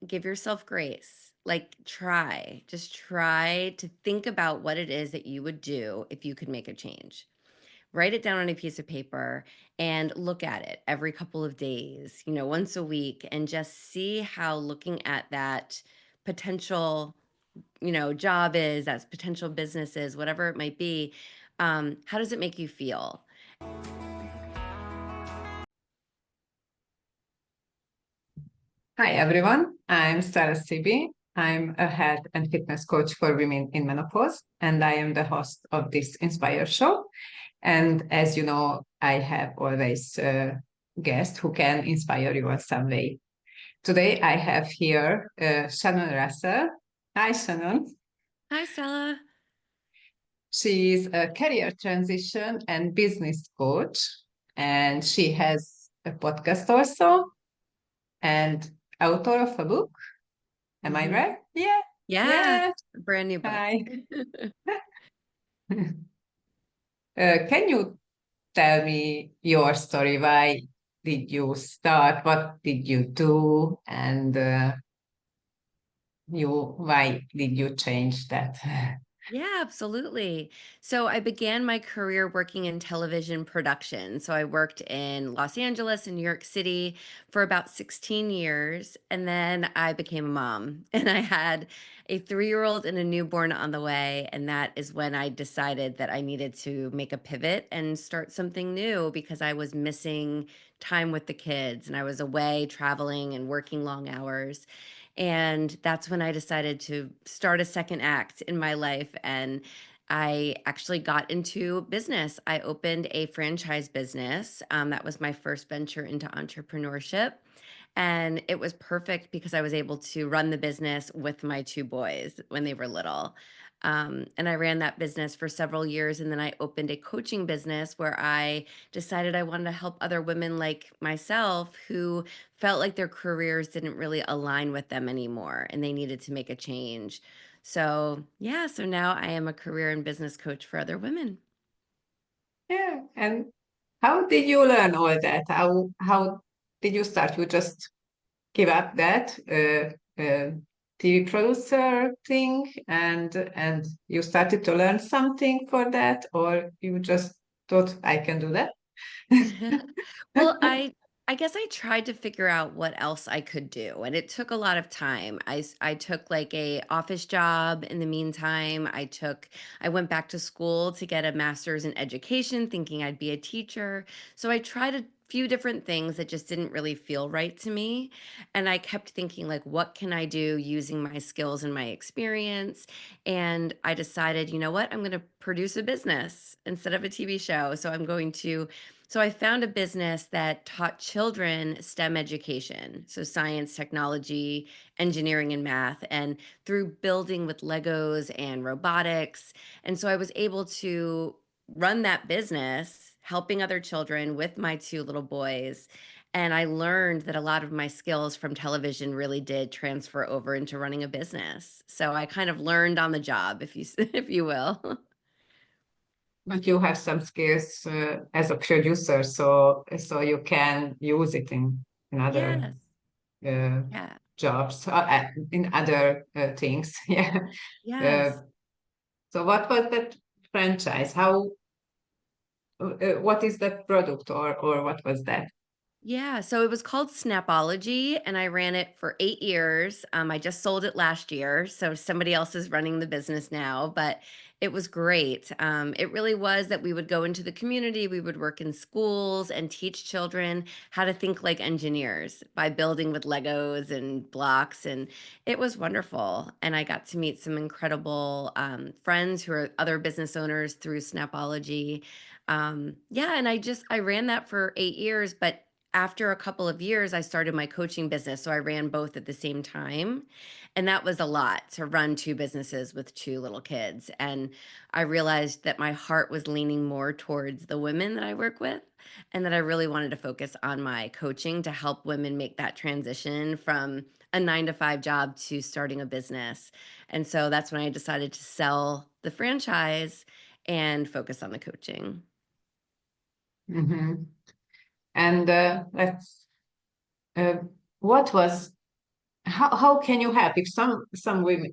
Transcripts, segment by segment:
give yourself grace. Like, just try to think about what it is that you would do if you could make a change. Write it down on a piece of paper and look at it every couple of days, once a week, and just see how looking at that potential, job is, that's potential businesses, whatever it might be. How does it make you feel? Hi everyone, I'm Stella. I'm a health and fitness coach for women in menopause, and I am the host of this Inspire show. And as you know, I have always guests who can inspire you in some way. Today I have here Shannon Russell. Hi, Shannon. Hi, Stella. She's a career transition and business coach, and she has a podcast also and author of a book. Am I Hmm. right? Yeah. Yeah, Yeah. brand new book. Hi. Can you tell me your story? Why did you start? What did you do? And why did you change that? Yeah, absolutely. So I began my career working in television production. So I worked in Los Angeles and New York City for about 16 years. And then I became a mom and I had a 3-year-old and a newborn on the way. And that is when I decided that I needed to make a pivot and start something new because I was missing time with the kids and I was away traveling and working long hours. And that's when I decided to start a second act in my life. And I actually got into business. I opened a franchise business. That was my first venture into entrepreneurship. And it was perfect because I was able to run the business with my two boys when they were little. And I ran that business for several years. And then I opened a coaching business where I decided I wanted to help other women like myself who felt like their careers didn't really align with them anymore and they needed to make a change. So, yeah, so now I am a career and business coach for other women. Yeah. And how did you learn all that? How did you start? You just give up that TV producer thing, and you started to learn something for that, or you just thought I can do that? Well, I guess I tried to figure out what else I could do, and it took a lot of time. I took like a office job in the meantime. I went back to school to get a master's in education, thinking I'd be a teacher. So I tried a few different things that just didn't really feel right to me, and I kept thinking like, what can I do using my skills and my experience? And I decided, you know what? I'm going to produce a business instead of a TV show. So I found a business that taught children STEM education, so science, technology, engineering, and math, and through building with Legos and robotics. And so I was able to run that business, helping other children with my two little boys. And I learned that a lot of my skills from television really did transfer over into running a business. So I kind of learned on the job, if you will. But you have some skills as a producer, so you can use it in other Yes. uh, Yeah. jobs, in other things. Yeah. Uh, Yes. so what was that franchise? What is that product, or what was that? Yeah, so it was called Snapology, and I ran it for 8 years. I just sold it last year, so somebody else is running the business now, but it was great. It really was that we would go into the community, we would work in schools and teach children how to think like engineers by building with Legos and blocks, and it was wonderful. And I got to meet some incredible friends who are other business owners through Snapology. Yeah, and I ran that for 8 years, but after a couple of years, I started my coaching business. So I ran both at the same time. And that was a lot to run two businesses with two little kids. And I realized that my heart was leaning more towards the women that I work with and that I really wanted to focus on my coaching to help women make that transition from a 9 to 5 job to starting a business. And so that's when I decided to sell the franchise and focus on the coaching. Hmm. And let's. Uh, what was how can you help if some women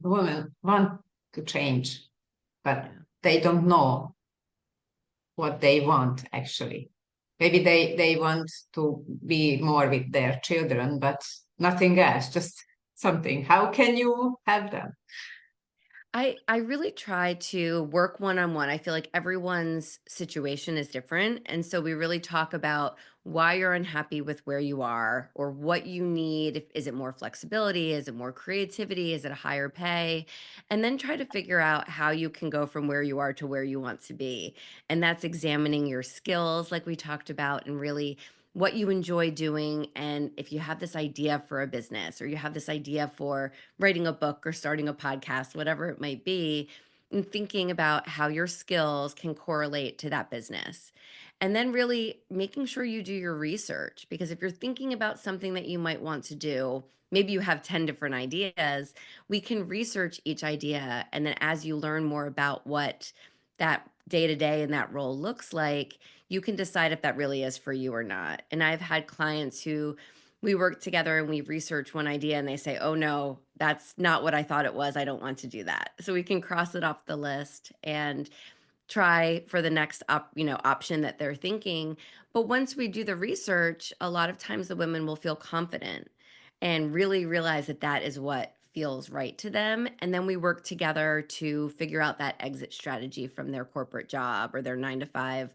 want to change, but Yeah. they don't know what they want actually? Maybe they want to be more with their children, but nothing else, just something. How can you help them? I really try to work one-on-one. I feel like everyone's situation is different, and so we really talk about why you're unhappy with where you are or what you need. If is it more flexibility? Is it more creativity? Is it a higher pay? And then try to figure out how you can go from where you are to where you want to be. And that's examining your skills like we talked about and really what you enjoy doing, and if you have this idea for a business or you have this idea for writing a book or starting a podcast, whatever it might be, and thinking about how your skills can correlate to that business. And then really making sure you do your research, because if you're thinking about something that you might want to do, maybe you have 10 different ideas, we can research each idea. And then as you learn more about what that day to day in that role looks like, you can decide if that really is for you or not. And I've had clients who we work together and we research one idea and they say, "Oh no, that's not what I thought it was. I don't want to do that." So we can cross it off the list and try for the next option that they're thinking. But once we do the research, a lot of times the women will feel confident and really realize that that is what feels right to them. And then we work together to figure out that exit strategy from their corporate job or their 9 to 5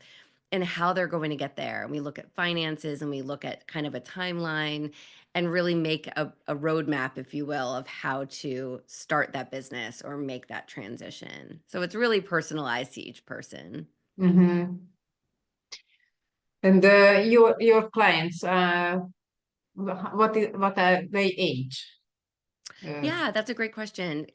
and how they're going to get there. And we look at finances and we look at kind of a timeline and really make a roadmap, if you will, of how to start that business or make that transition. So it's really personalized to each person. Hmm. And your clients, what are they age? Uh, Yeah, that's a great question.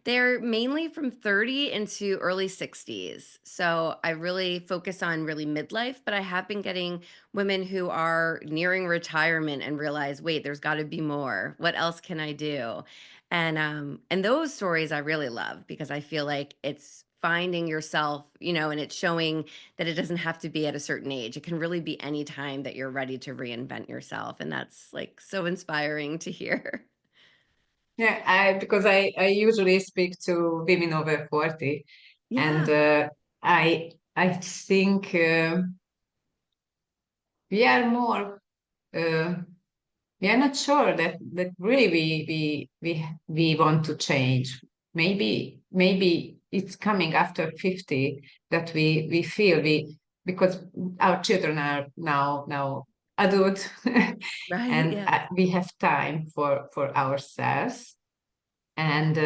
They're mainly from 30 into early 60s. So I really focus on really midlife, but I have been getting women who are nearing retirement and realize, wait, there's got to be more. What else can I do? And those stories I really love because I feel like it's finding yourself, and it's showing that it doesn't have to be at a certain age. It can really be any time that you're ready to reinvent yourself. And that's like so inspiring to hear. yeah, I usually speak to women over 40, and Yeah. I think we are more. Uh, we are not sure that really we want to change. Maybe it's coming after 50 that we feel we, because our children are now adult, Right, and yeah. we have time for ourselves, and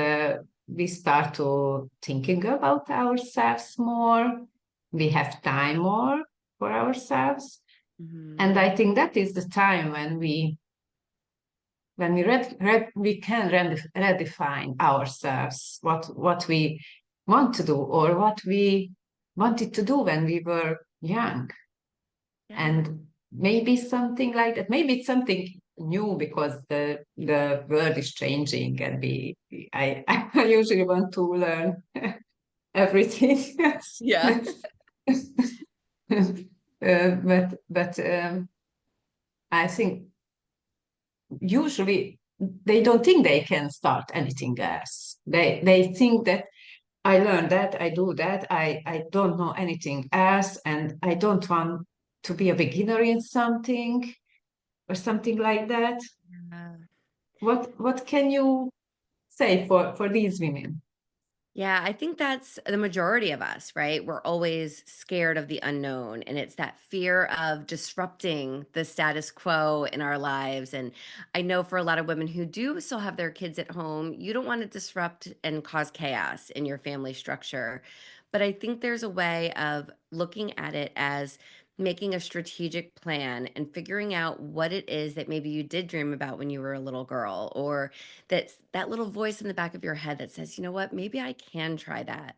we start to thinking about ourselves more. We have time more for ourselves, and Mhm. I think that is the time when we can redefine ourselves, what we want to do or what we wanted to do when we were young, Yeah. and maybe something like that. Maybe it's something new because the world is changing, and I usually want to learn everything. Yeah. But I think usually they don't think they can start anything else. They think that I learned that, I do that, I don't know anything else, and I don't want to be a beginner in something or something like that. Yeah. What can you say for these women? Yeah, I think that's the majority of us, right? We're always scared of the unknown, and it's that fear of disrupting the status quo in our lives. And I know for a lot of women who do still have their kids at home, you don't want to disrupt and cause chaos in your family structure. But I think there's a way of looking at it as making a strategic plan and figuring out what it is that maybe you did dream about when you were a little girl, or that's that little voice in the back of your head that says, "You know what? Maybe I can try that."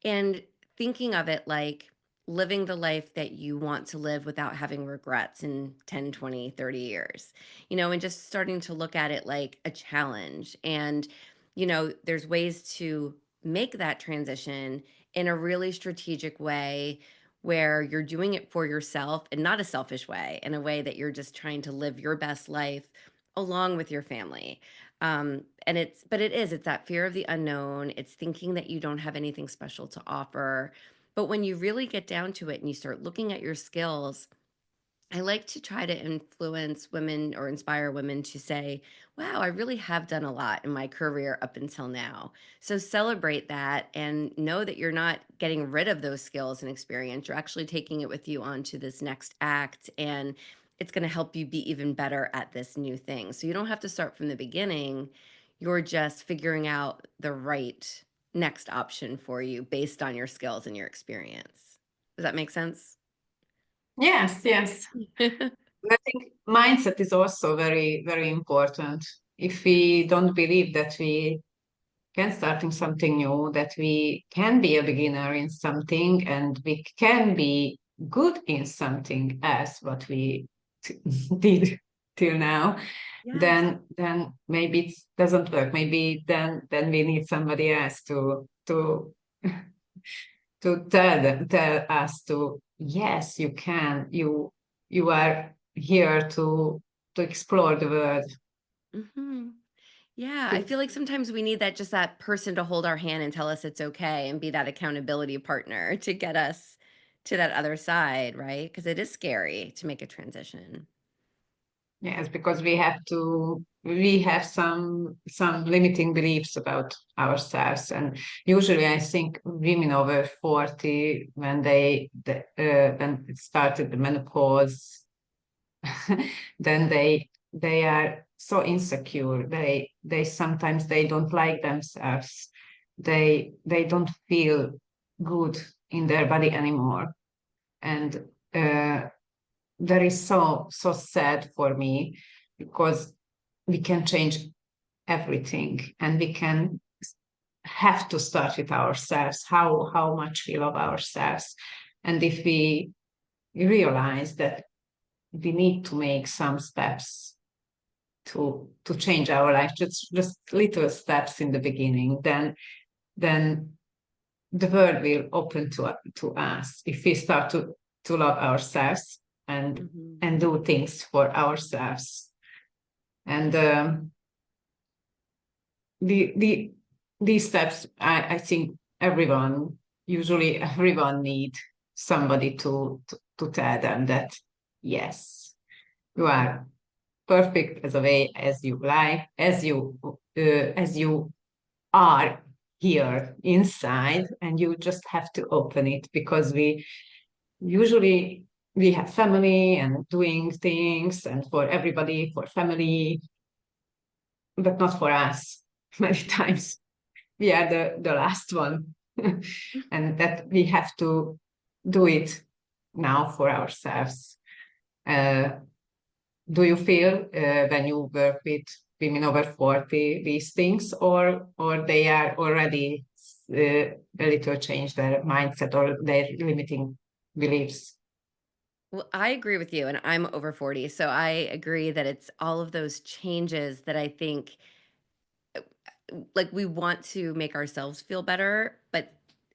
And thinking of it like living the life that you want to live without having regrets in 10, 20, 30 years. And just starting to look at it like a challenge. And there's ways to make that transition in a really strategic way where you're doing it for yourself and not a selfish way, in a way that you're just trying to live your best life along with your family. And it's that fear of the unknown. It's thinking that you don't have anything special to offer. But when you really get down to it and you start looking at your skills, I like to try to influence women or inspire women to say, wow, I really have done a lot in my career up until now. So celebrate that and know that you're not getting rid of those skills and experience. You're actually taking it with you onto this next act. And it's going to help you be even better at this new thing. So you don't have to start from the beginning. You're just figuring out the right next option for you based on your skills and your experience. Does that make sense? Yes, yes. I think mindset is also very, very important. If we don't believe that we can start in something new, that we can be a beginner in something and we can be good in something else what we did till now, Yes. then maybe it doesn't work. Maybe then we need somebody else to tell us to yes, you can. You are here to explore the world. Mhm. Yeah, I To, feel like sometimes we need that just that person to hold our hand and tell us it's okay and be that accountability partner to get us to that other side, right? Because it is scary to make a transition. yes, because we have some limiting beliefs about ourselves, and usually I think women over 40 when it started the menopause, then they are so insecure. They sometimes they don't like themselves. They don't feel good in their body anymore, and that is so sad for me because we can change everything and we can have to start with ourselves, how much we love ourselves. And if we realize that we need to make some steps to change our life, just little steps in the beginning, then the world will open to us if we start to love ourselves Mhm. and do things for ourselves. And the these steps, I think usually everyone need somebody to tell them that yes, you are perfect as a way as you like, as you are here inside, and you just have to open it because usually we have family and doing things and for everybody, for family, but not for us. Many times we are the last one, and that we have to do it now for ourselves. Uh, do you feel when you work with women over 40 these things, or they are already a little change their mindset or their limiting beliefs? Well, I agree with you, and I'm over 40. So I agree that it's all of those changes that I think like we want to make ourselves feel better, but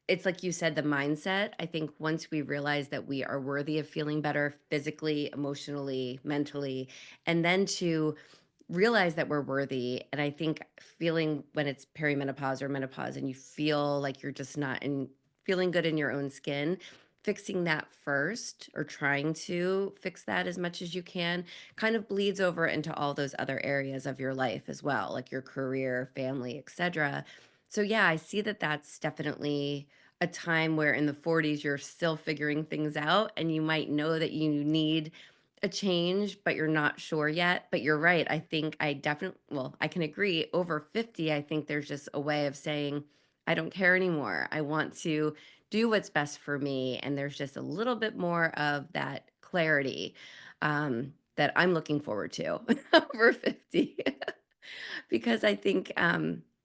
it's like you said, the mindset. I think once we realize that we are worthy of feeling better physically, emotionally, mentally, and then to realize that we're worthy. And I think feeling when it's perimenopause or menopause and you feel like you're just not in feeling good in your own skin, fixing that first or trying to fix that as much as you can kind of bleeds over into all those other areas of your life as well, like your career, family, etc. So yeah, I see that that's definitely a time where in the 40s you're still figuring things out and you might know that you need a change, but you're not sure yet. But you're right. I think I definitely, well, I can agree. Over 50, I think there's just a way of saying, I don't care anymore. I want to do what's best for me. And there's just a little bit more of that clarity that I'm looking forward to over 50. Because I think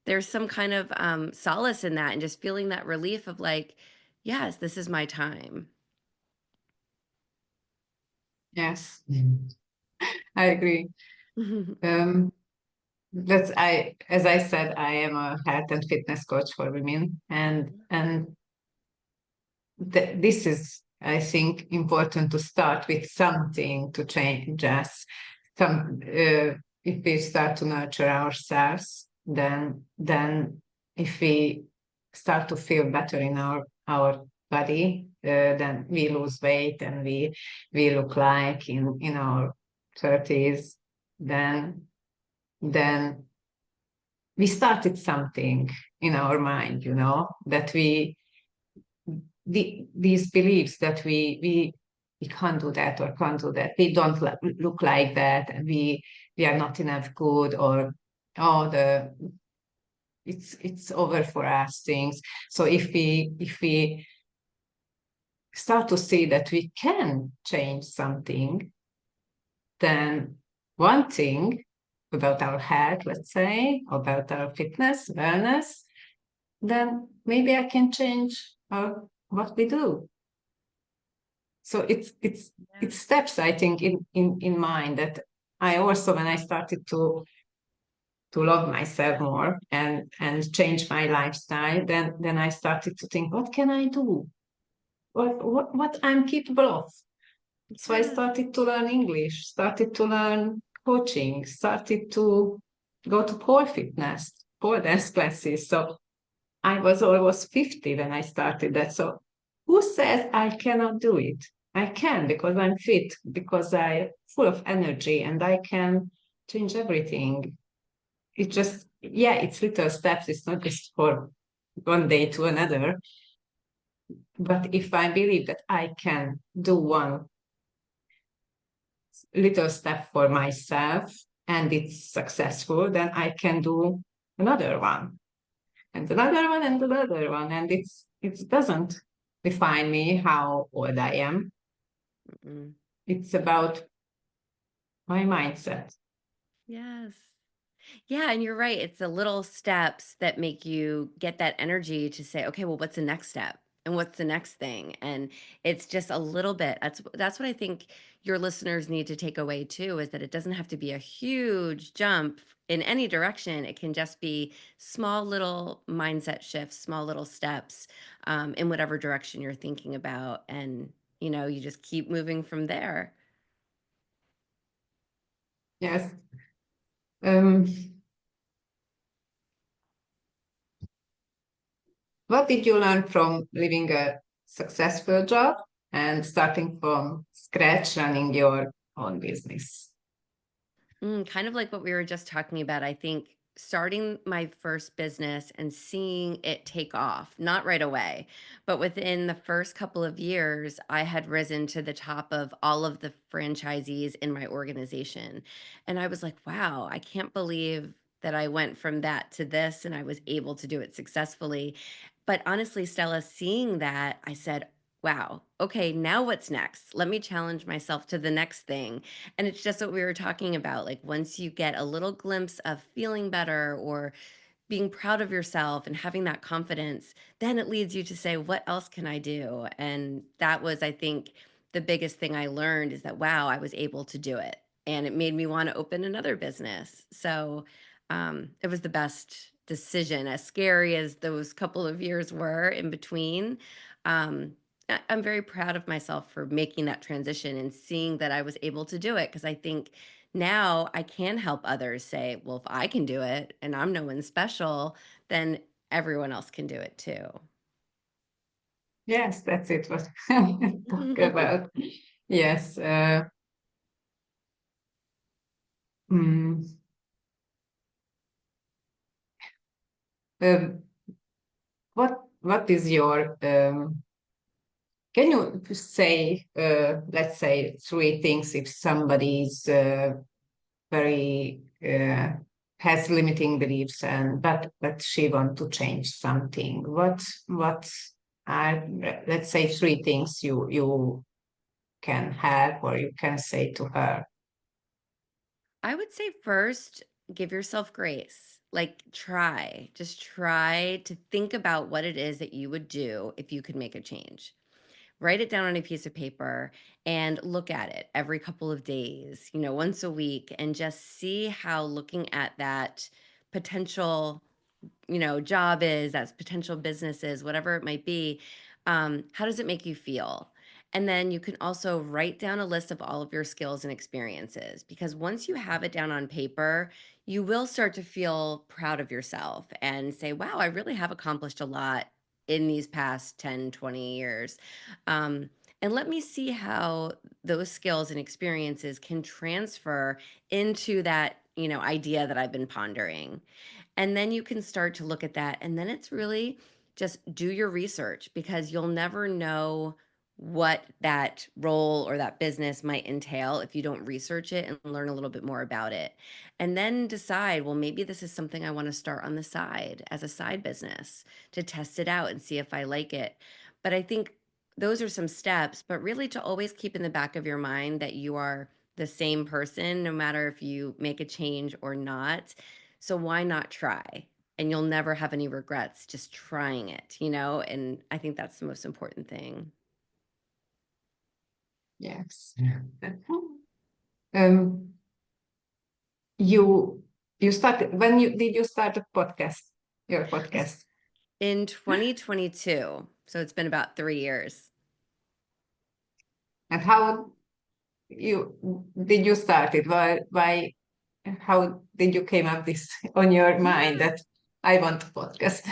there's some kind of solace in that and just feeling that relief of like, yes, this is my time. Yes, I agree. Um, that's I as I said, I am a health and fitness coach for women, and this is, I think, important to start with something to change us. Some if we start to nurture ourselves, then if we start to feel better in our body, then we lose weight and we look like in our 30s, then we started something in our mind, that these beliefs that we can't do that or can't do that. We don't look like that, and we are not enough good, or oh, the it's over for us things. So if we start to see that we can change something, then one thing about our health, let's say, about our fitness, wellness, then maybe I can change what we do. So it's steps, I think, in mind that I also, when I started to love myself more and change my lifestyle, then I started to think, what can I do? What I'm capable of? So I Yes. started to learn English, started to learn coaching, started to go to pole fitness, pole dance classes. So I was almost 50 when I started that. So who says I cannot do it? I can, because I'm fit, because I'm full of energy, and I can change everything. It just, yeah, it's little steps. It's not just for one day to another. But if I believe that I can do one little step for myself and it's successful, then I can do another one and another one and another one. And it doesn't define me how old I am. Mm-mm. It's about my mindset. Yes. Yeah, and you're right. It's the little steps that make you get that energy to say, okay, well, what's the next step? And what's the next thing? And it's just a little bit. That's what I think your listeners need to take away too, is that it doesn't have to be a huge jump in any direction. It can just be small little mindset shifts, small little steps in whatever direction you're thinking about. And, you just keep moving from there. Yes. Um, what did you learn from living a successful job and starting from scratch running your own business? Kind of like what we were just talking about. I think starting my first business and seeing it take off, not right away, but within the first couple of years, I had risen to the top of all of the franchisees in my organization. And I was like, wow, I can't believe that I went from that to this and I was able to do it successfully. But honestly, Stella, seeing that, I said, wow, okay, now what's next? Let me challenge myself to the next thing. And it's just what we were talking about. Like once you get a little glimpse of feeling better or being proud of yourself and having that confidence, then it leads you to say, what else can I do? And that was, I think, the biggest thing I learned is that, wow, I was able to do it. And it made me want to open another business. So it was the best decision, as scary as those couple of years were in between. Um, I'm very proud of myself for making that transition and seeing that I was able to do it because I think now I can help others say, well, if I can do it and I'm no one special, then everyone else can do it too. Yes, that's it. What talk about. Yes. Mm, um, what is your can you say, let's say, three things if somebody's very has limiting beliefs, and but she want to change something? What are, let's say, three things you can have or you can say to her? I would say first, give yourself grace. Like, just try to think about what it is that you would do if you could make a change. Write it down on a piece of paper and look at it every couple of days, once a week, and just see how looking at that potential job is, as potential businesses, whatever it might be, how does it make you feel? And then you can also write down a list of all of your skills and experiences because once you have it down on paper, you will start to feel proud of yourself and say, wow, I really have accomplished a lot in these past 10, 20 years. Um, and let me see how those skills and experiences can transfer into that, idea that I've been pondering. And then you can start to look at that. And then it's really just do your research because you'll never know what that role or that business might entail if you don't research it and learn a little bit more about it. And then decide, well, maybe this is something I want to start on the side as a side business to test it out and see if I like it. But I think those are some steps, but really to always keep in the back of your mind that you are the same person no matter if you make a change or not. So why not try? And you'll never have any regrets just trying it, And I think that's the most important thing. Yes. Um, you you started when you did you start a podcast, your I s- podcast? In 2022, so it's been about 3 years. And how you start it? Why how did you came up this on your mind Yeah. that I want a podcast?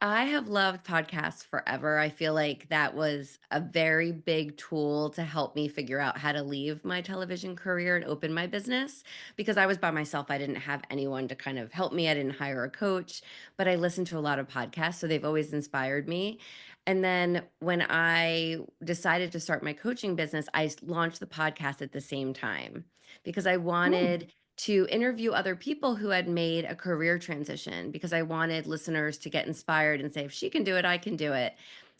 I have loved podcasts forever. I feel like that was a very big tool to help me figure out how to leave my television career and open my business because I was by myself. I didn't have anyone to kind of help me. I didn't hire a coach, but I listened to a lot of podcasts. So they've always inspired me. And then when I decided to start my coaching business, launched the podcast at the same time because I Hmm. wanted to interview other people who had made a career transition because I wanted listeners to get inspired and say if she can do it, I can do it.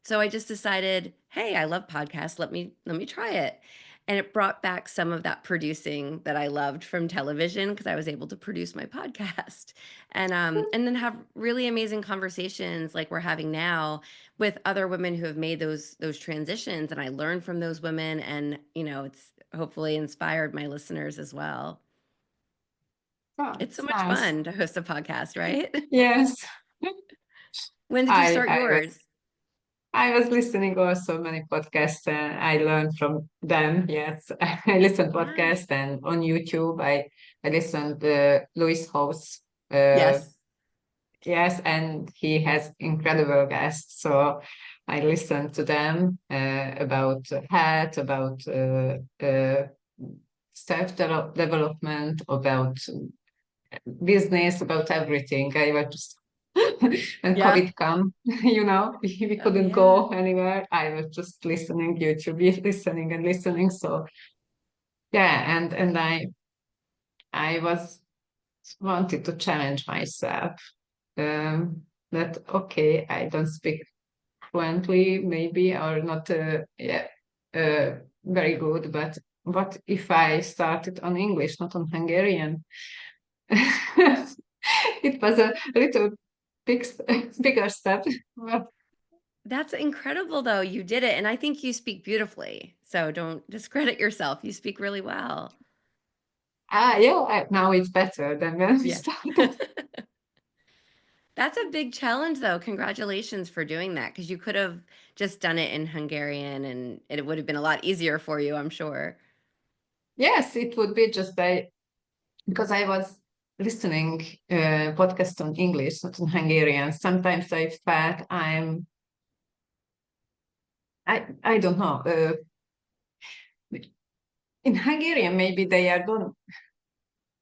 So I just decided, hey, I love podcasts, let me try it. And it brought back some of that producing that I loved from television because I was able to produce my podcast and then have really amazing conversations like we're having now with other women who have made those transitions and I learned from those women and it's hopefully inspired my listeners as well. Oh, It's so it's much nice. fun to host a podcast, right? Yes. When did you I start I was yours? I was listening also many podcasts and I learned from them. Yes, I listen Yes. podcasts and on YouTube I listened Louis House. Yes. Yes, and he has incredible guests. So I listened to them about health, about self development, about business, about everything. I was just when Yeah. COVID come, we Oh, couldn't yeah. go anywhere. I was just listening YouTube, listening and listening. So yeah, and I was wanted to challenge myself. That okay, I don't speak fluently, maybe, or not. Yeah, very good. But what if I started on English, not on Hungarian? It was a little big, bigger step. But, That's incredible, though. You did it. And I think you speak beautifully. So don't discredit yourself. You speak really well. yeah, now it's better than when we Yeah. started. That's a big challenge, though. Congratulations for doing that because you could have just done it in Hungarian and it would have been a lot easier for you, I'm sure. Yes, it would be just because I was listening podcast on English, not on Hungarian. Sometimes I felt I don't know. In Hungarian, maybe they are don't.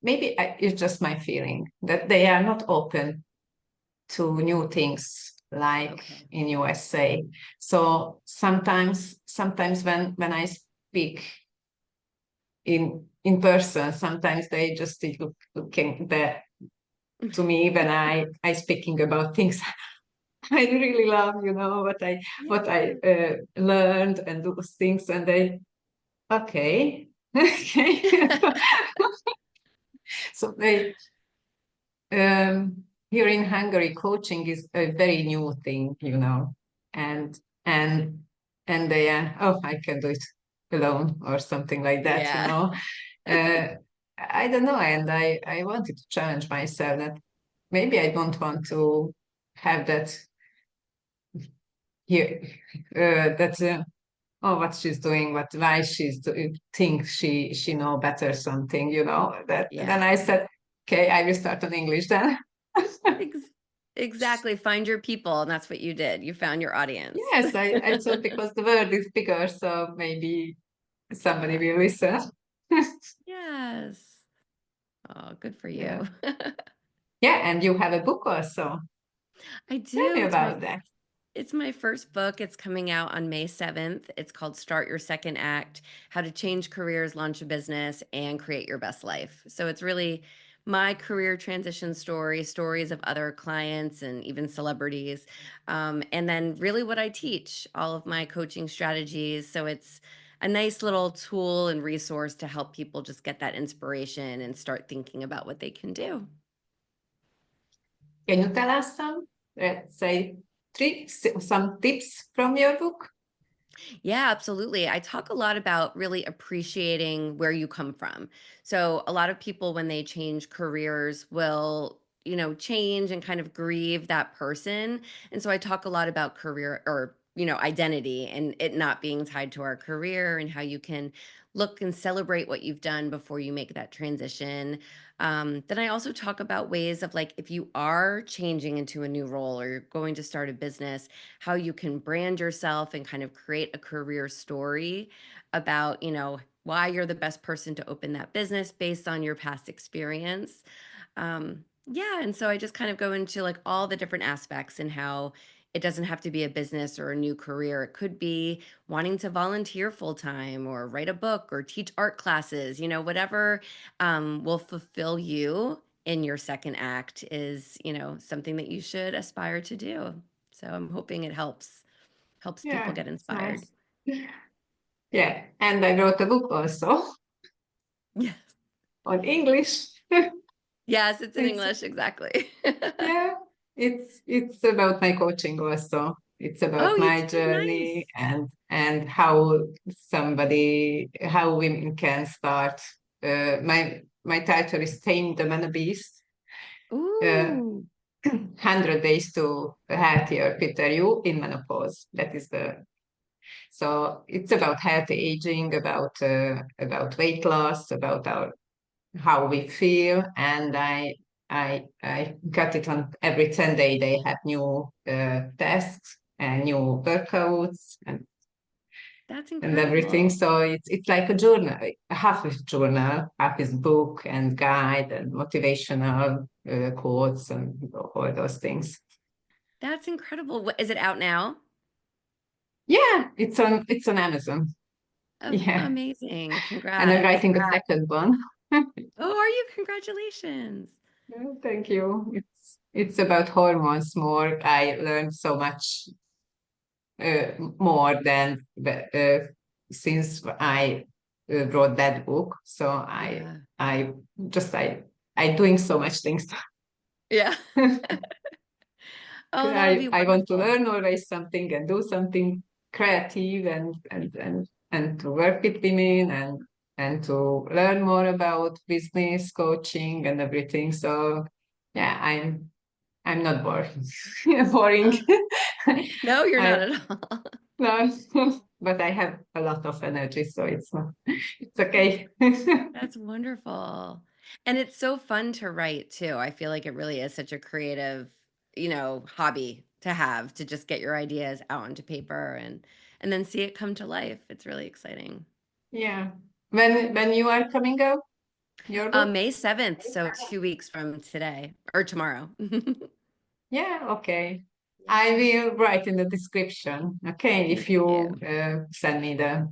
Maybe it's just my feeling that they are not open to new things like Okay. in USA. So sometimes when I speak in person, sometimes they just looking there to me when I speaking about things I really love, what I Yeah. learned and those things, and they okay, okay. So they here in Hungary, coaching is a very new thing, and and and they are, oh, I can do it alone or something like that. Yeah. Uh, I don't know, and I wanted to challenge myself that maybe I don't want to have that here, that. oh, what she's doing, what why she's doing, think she know better something, that. Then Yeah. I said, okay, I will start on English then. Ex exactly, find your people, and that's what you did. You found your audience. Yes, I thought because the world is bigger, so maybe somebody Yeah. will listen. Yes. Oh, good for Yeah. you. Yeah, and you have a book also. I Tell me do. about that. It's my first book. It's coming out on May 7th. It's called Start Your Second Act: How to Change Careers, Launch a Business, and Create Your Best Life. So it's really my career transition story, stories of other clients and even celebrities. And then really what I teach, all of my coaching strategies. So it's a nice little tool and resource to help people just get that inspiration and start thinking about what they can do. Can you tell us some, let's say, tricks, some tips from your book? Yeah, absolutely. I talk a lot about really appreciating where you come from. So, a lot of people, when they change careers, will, change and kind of grieve that person. And so, I talk a lot about career or, identity and it not being tied to our career and how you can look and celebrate what you've done before you make that transition. Then I also talk about ways of like if you are changing into a new role or you're going to start a business, how you can brand yourself and kind of create a career story about, why you're the best person to open that business based on your past experience. Yeah, and so I just kind of go into like all the different aspects and how it doesn't have to be a business or a new career. It could be wanting to volunteer full time or write a book or teach art classes, whatever will fulfill you in your second act is, something that you should aspire to do. So I'm hoping it helps people Yeah, get it's inspired. nice. Yeah, and I wrote a book also Yes. on English. Yes, it's in It's English, exactly. yeah, it's about my coaching also. It's Oh, about you my did? journey Nice. and how women can start. My title is Tame the Menopause. Uh, Ooh, 100 days to a healthier, fitter you in menopause. That is the so it's about healthy aging, about weight loss, about our how we feel, and I got it on every 10 day. They have new tests and new workouts that's and everything. incredible. So it's like a journal, half is journal, half is book and guide and motivational quotes and all those things. That's incredible. Is it out now? Yeah, it's on Amazon. Yeah, Amazing. and I'm Congrats. writing a second one. Oh, are you? Congratulations. Yeah, thank you. It's about hormones more. I learned so much more than since I wrote that book. So Yeah. I just I doing so much things. Yeah. Oh, that'll be I want to wonderful. learn always something and do something creative and to work with women and to learn more about business coaching and everything. So yeah, I'm not bored. Boring. Uh, no, you're not I at all. no, but I have a lot of energy, so it's not. It's That's okay. That's wonderful. And it's so fun to write too. I feel like it really is such a creative, hobby to have to just get your ideas out onto paper and then see it come to life. It's really exciting. Yeah. When you are coming out, your book? May 7th, so 2 weeks from today or tomorrow. Yeah. Okay. I Yeah. will write in the description. Okay, if Thank you you. send me the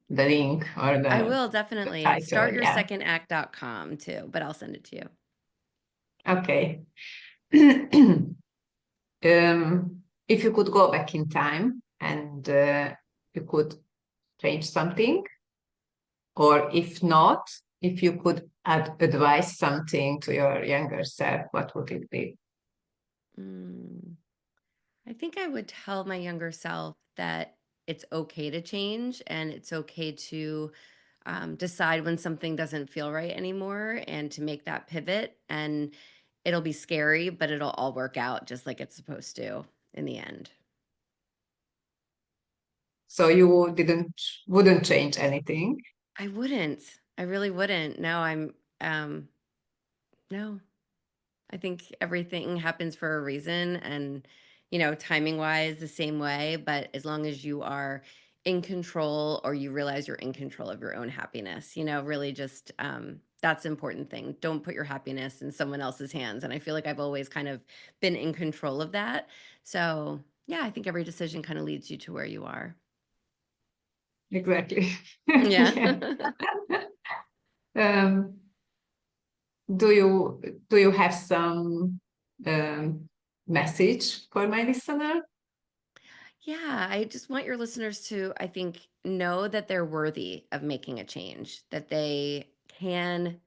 link or I the will the definitely. It's title. Yeah. startyoursecondAct.com too, but I'll send it to you. Okay. If you could go back in time and you could change something, or if not, if you could advise something to your younger self, what would it be? Mm. I think I would tell my younger self that it's okay to change and it's okay to decide when something doesn't feel right anymore and to make that pivot. And it'll be scary, but it'll all work out just like it's supposed to in the end. So you wouldn't change anything. I wouldn't. I really wouldn't. No, um no. I think everything happens for a reason and timing wise the same way, but as long as you are in control or you realize you're in control of your own happiness, really just that's the important thing. Don't put your happiness in someone else's hands. And I feel like I've always kind of been in control of that. So, yeah, I think every decision kind of leads you to where you are. Exactly. Yeah. Yeah. Um, do you have some um, message for my listener? Yeah, I just want your listeners to, I think, know that they're worthy of making a change, that they can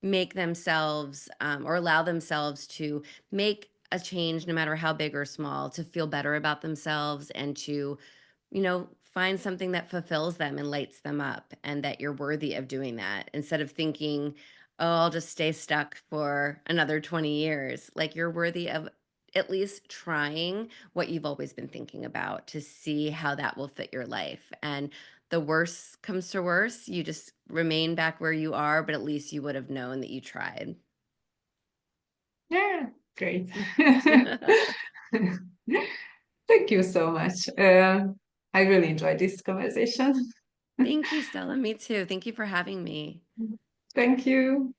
make themselves or allow themselves to make a change, no matter how big or small, to feel better about themselves and to find something that fulfills them and lights them up, and that you're worthy of doing that instead of thinking, oh, I'll just stay stuck for another 20 years. Like you're worthy of at least trying what you've always been thinking about to see how that will fit your life. And the worst comes to worst, you just remain back where you are, but at least you would have known that you tried. Yeah, great. Thank you so much. I really enjoyed this conversation. Thank you, Stella. Me too. Thank you for having me. Thank you.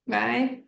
Bye.